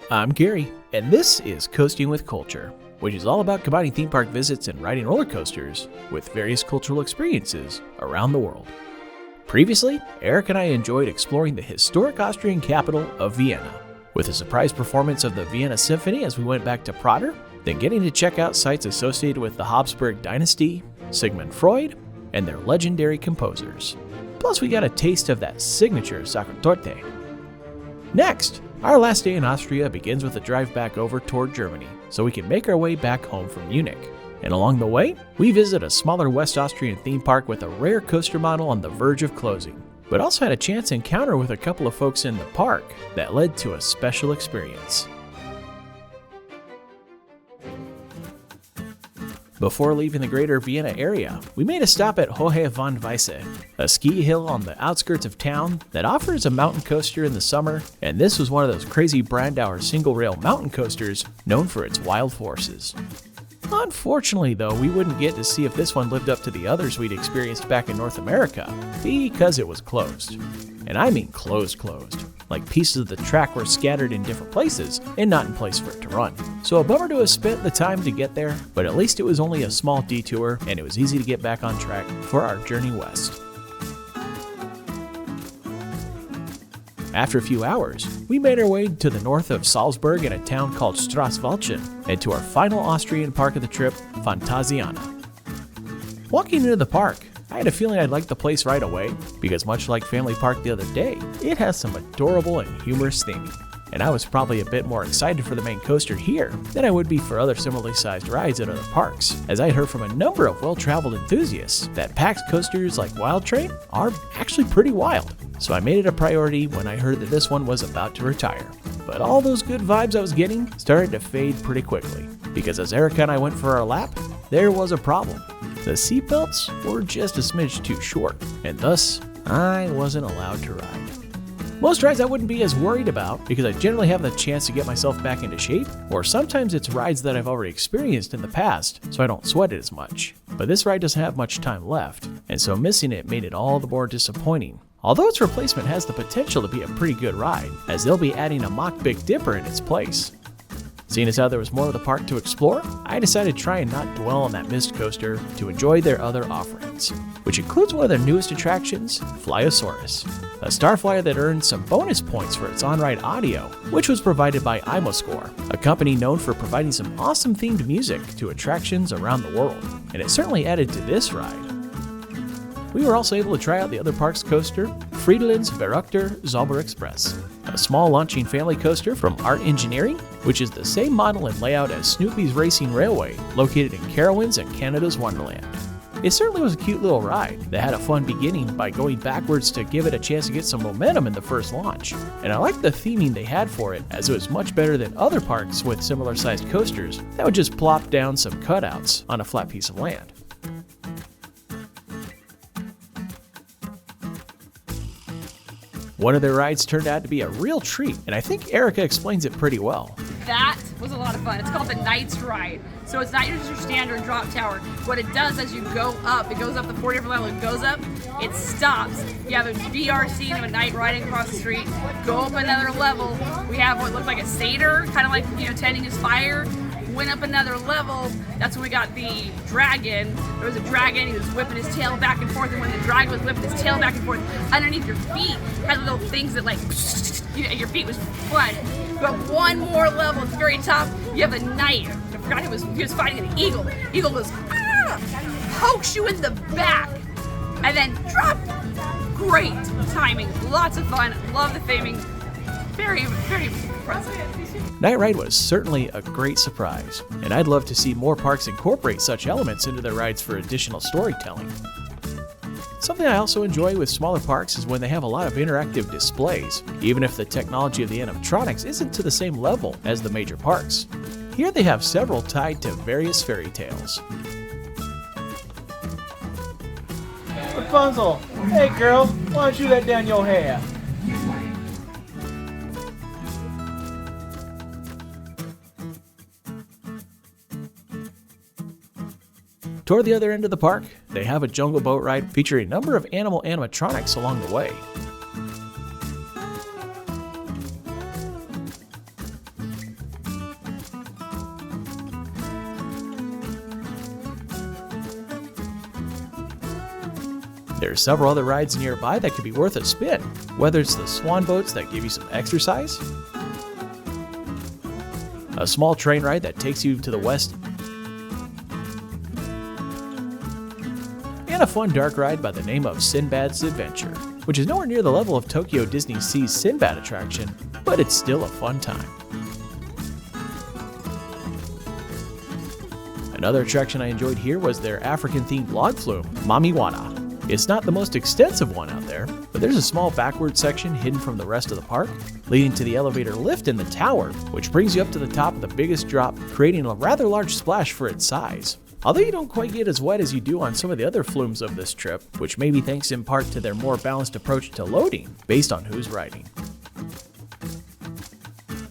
I'm Gary, and this is Coasting with Culture, which is all about combining theme park visits and riding roller coasters with various cultural experiences around the world. Previously, Eric and I enjoyed exploring the historic Austrian capital of Vienna, with a surprise performance of the Vienna Symphony as we went back to Prater, then getting to check out sites associated with the Habsburg dynasty, Sigmund Freud, and their legendary composers. Plus, we got a taste of that signature sacre torte. Next, our last day in Austria begins with a drive back over toward Germany, so we can make our way back home from Munich. And along the way, we visit a smaller West Austrian theme park with a rare coaster model on the verge of closing, but also had a chance encounter with a couple of folks in the park that led to a special experience. Before leaving the greater Vienna area, we made a stop at Hohe van Weisse, a ski hill on the outskirts of town that offers a mountain coaster in the summer, and this was one of those crazy Brandauer single-rail mountain coasters known for its wild forces. Unfortunately though, we wouldn't get to see if this one lived up to the others we'd experienced back in North America, because it was closed. And I mean closed. Like pieces of the track were scattered in different places and not in place for it to run. So a bummer to have spent the time to get there, but at least it was only a small detour and it was easy to get back on track for our journey west. After a few hours, we made our way to the north of Salzburg in a town called Straßwaldchen and to our final Austrian park of the trip, Fantasiana. Walking into the park, I had a feeling I'd like the place right away, because much like Family Park the other day, it has some adorable and humorous theming. And I was probably a bit more excited for the main coaster here than I would be for other similarly sized rides at other parks, as I heard from a number of well-traveled enthusiasts that packed coasters like Wild Train are actually pretty wild. So I made it a priority when I heard that this one was about to retire. But all those good vibes I was getting started to fade pretty quickly, because as Erica and I went for our lap, there was a problem. The seatbelts were just a smidge too short, and thus, I wasn't allowed to ride. Most rides I wouldn't be as worried about because I generally have the chance to get myself back into shape, or sometimes it's rides that I've already experienced in the past, so I don't sweat it as much. But this ride doesn't have much time left, and so missing it made it all the more disappointing. Although its replacement has the potential to be a pretty good ride, as they'll be adding a mock Big Dipper in its place. Seeing as how there was more of the park to explore, I decided to try and not dwell on that missed coaster to enjoy their other offerings, which includes one of their newest attractions, Flyosaurus, a Starflyer that earned some bonus points for its on-ride audio, which was provided by Imoscore, a company known for providing some awesome themed music to attractions around the world, and it certainly added to this ride. We were also able to try out the other park's coaster, Friedelin's Verrückter Zauberexpress, a small launching family coaster from Art Engineering, which is the same model and layout as Snoopy's Racing Railway, located in Carowinds and Canada's Wonderland. It certainly was a cute little ride that had a fun beginning by going backwards to give it a chance to get some momentum in the first launch. And I liked the theming they had for it, as it was much better than other parks with similar sized coasters that would just plop down some cutouts on a flat piece of land. One of their rides turned out to be a real treat, and I think Erica explains it pretty well. That was a lot of fun. It's called the Knights Ride. So it's not just your standard drop tower. What it does as you go up, it goes up the 4 different levels, it goes up, it stops. You have a VRC of a knight riding across the street, go up another level. We have what looked like a satyr, kind of like, tending his fire. Went up another level, that's when we got the dragon. There was a dragon, he was whipping his tail back and forth, and when the dragon was whipping his tail back and forth, underneath your feet, had little things that your feet was fun. But one more level, at the very top, you have a knight. I forgot he was fighting an eagle. The eagle goes, pokes you in the back, and then drop. Great timing, lots of fun, love the theming, very, very impressive. Night Ride was certainly a great surprise, and I'd love to see more parks incorporate such elements into their rides for additional storytelling. Something I also enjoy with smaller parks is when they have a lot of interactive displays, even if the technology of the animatronics isn't to the same level as the major parks. Here they have several tied to various fairy tales. Rapunzel, hey girl, why don't you let down your hair? Toward the other end of the park, they have a jungle boat ride featuring a number of animal animatronics along the way. There are several other rides nearby that could be worth a spin, whether it's the swan boats that give you some exercise, a small train ride that takes you to the west, and a fun dark ride by the name of Sinbad's Adventure, which is nowhere near the level of Tokyo Disney Sea's Sinbad attraction, but it's still a fun time. Another attraction I enjoyed here was their African-themed log flume, Mamiwana. It's not the most extensive one out there, but there's a small backward section hidden from the rest of the park, leading to the elevator lift in the tower, which brings you up to the top of the biggest drop, creating a rather large splash for its size. Although you don't quite get as wet as you do on some of the other flumes of this trip, which may be thanks in part to their more balanced approach to loading, based on who's riding.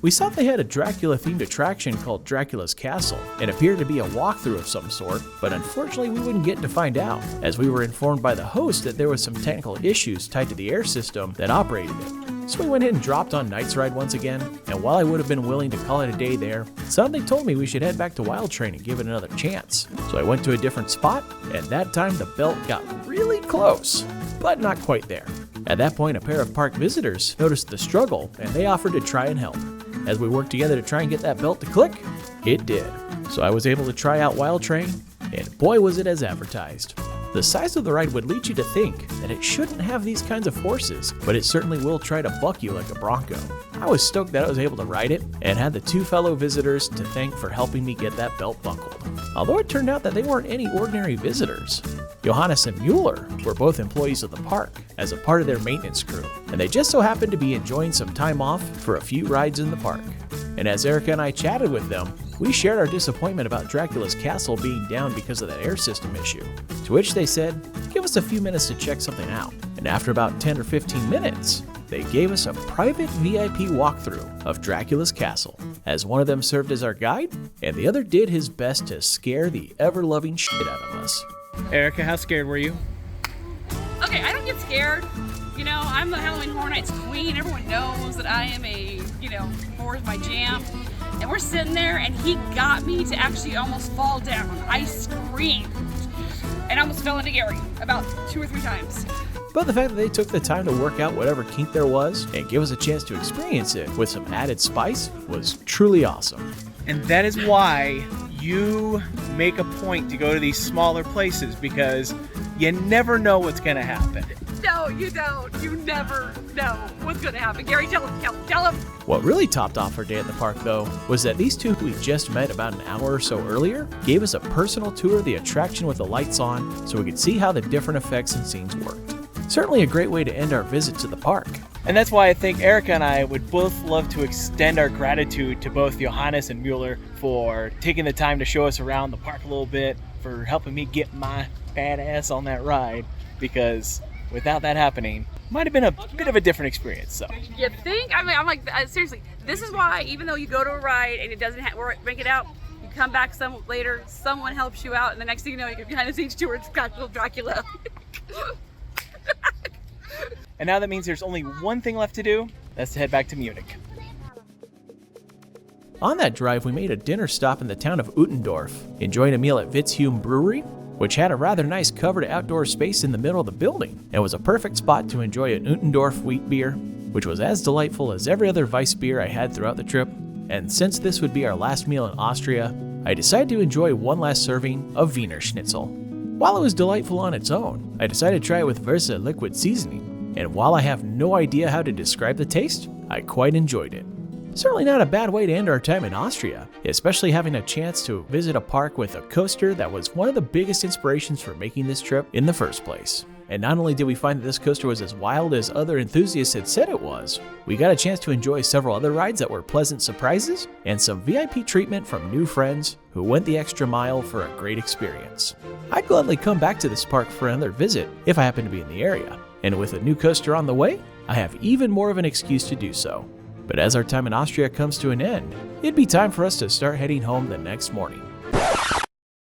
We saw they had a Dracula-themed attraction called Dracula's Castle. It appeared to be a walkthrough of some sort, but unfortunately we wouldn't get to find out, as we were informed by the host that there was some technical issues tied to the air system that operated it. So we went ahead and dropped on Knight's Ride once again, and while I would have been willing to call it a day there, something told me we should head back to Wild Train and give it another chance. So I went to a different spot, and that time the belt got really close, but not quite there. At that point, a pair of park visitors noticed the struggle, and they offered to try and help. As we worked together to try and get that belt to click, it did. So I was able to try out Wild Train, and boy was it as advertised. The size of the ride would lead you to think that it shouldn't have these kinds of forces, but it certainly will try to buck you like a bronco. I was stoked that I was able to ride it, and had the two fellow visitors to thank for helping me get that belt buckled. Although it turned out that they weren't any ordinary visitors. Johannes and Mueller were both employees of the park, as a part of their maintenance crew, and they just so happened to be enjoying some time off for a few rides in the park. And as Erica and I chatted with them, we shared our disappointment about Dracula's Castle being down because of that air system issue. To which they said, give us a few minutes to check something out. And after about 10 or 15 minutes, they gave us a private VIP walkthrough of Dracula's Castle, as one of them served as our guide, and the other did his best to scare the ever-loving shit out of us. Erica, how scared were you? Okay, I don't get scared. You know, I'm the Halloween Horror Nights queen. Everyone knows that I am horror is my jam. And we're sitting there, and he got me to actually almost fall down. I screamed and almost fell into Gary about 2 or 3 times. But the fact that they took the time to work out whatever kink there was and give us a chance to experience it with some added spice was truly awesome. And that is why you make a point to go to these smaller places, because you never know what's going to happen. No, you don't. You never know what's going to happen. Gary, tell him. What really topped off our day at the park, though, was that these two we just met about an hour or so earlier gave us a personal tour of the attraction with the lights on so we could see how the different effects and scenes worked. Certainly a great way to end our visit to the park. And that's why I think Erica and I would both love to extend our gratitude to both Johannes and Mueller for taking the time to show us around the park a little bit, for helping me get my fat ass on that ride, because without that happening, might have been a bit of a different experience. So You think? I mean, I'm like, seriously, this is why even though you go to a ride and it doesn't make it out, you come back later, someone helps you out, and the next thing you know, you get behind the scenes tour, it's got little Dracula. And now that means there's only one thing left to do. That's to head back to Munich. On that drive, we made a dinner stop in the town of Uttendorf, enjoying a meal at Witzhume Brewery, which had a rather nice covered outdoor space in the middle of the building, and was a perfect spot to enjoy an Uttendorf wheat beer, which was as delightful as every other Weiss beer I had throughout the trip. And since this would be our last meal in Austria, I decided to enjoy one last serving of Wiener Schnitzel. While it was delightful on its own, I decided to try it with Versa liquid seasoning, and while I have no idea how to describe the taste, I quite enjoyed it. Certainly not a bad way to end our time in Austria, especially having a chance to visit a park with a coaster that was one of the biggest inspirations for making this trip in the first place. And not only did we find that this coaster was as wild as other enthusiasts had said it was, we got a chance to enjoy several other rides that were pleasant surprises and some VIP treatment from new friends who went the extra mile for a great experience. I'd gladly come back to this park for another visit if I happen to be in the area, and with a new coaster on the way, I have even more of an excuse to do so. But as our time in Austria comes to an end, it'd be time for us to start heading home the next morning.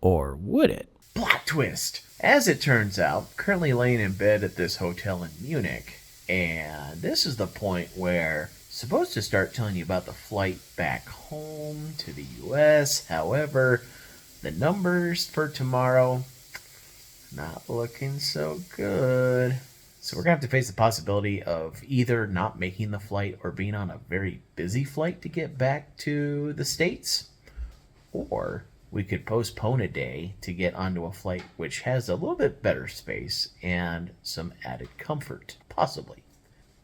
Or would it? Plot twist! As it turns out, currently laying in bed at this hotel in Munich, and this is the point where supposed to start telling you about the flight back home to the US. However, the numbers for tomorrow, not looking so good. So we're going to have to face the possibility of either not making the flight or being on a very busy flight to get back to the States. Or we could postpone a day to get onto a flight which has a little bit better space and some added comfort, possibly.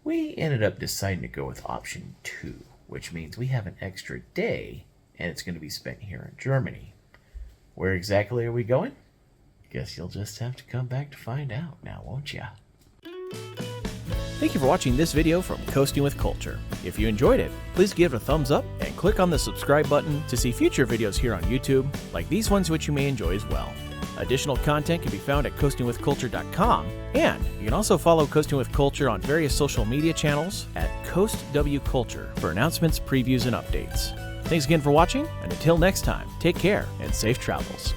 We ended up deciding to go with option 2, which means we have an extra day and it's going to be spent here in Germany. Where exactly are we going? Guess you'll just have to come back to find out now, won't ya? Thank you for watching this video from Coasting with Culture. If you enjoyed it, please give it a thumbs up and click on the subscribe button to see future videos here on YouTube, like these ones which you may enjoy as well. Additional content can be found at coastingwithculture.com, and you can also follow Coasting with Culture on various social media channels at CoastWCulture for announcements, previews, and updates. Thanks again for watching, and until next time, take care and safe travels.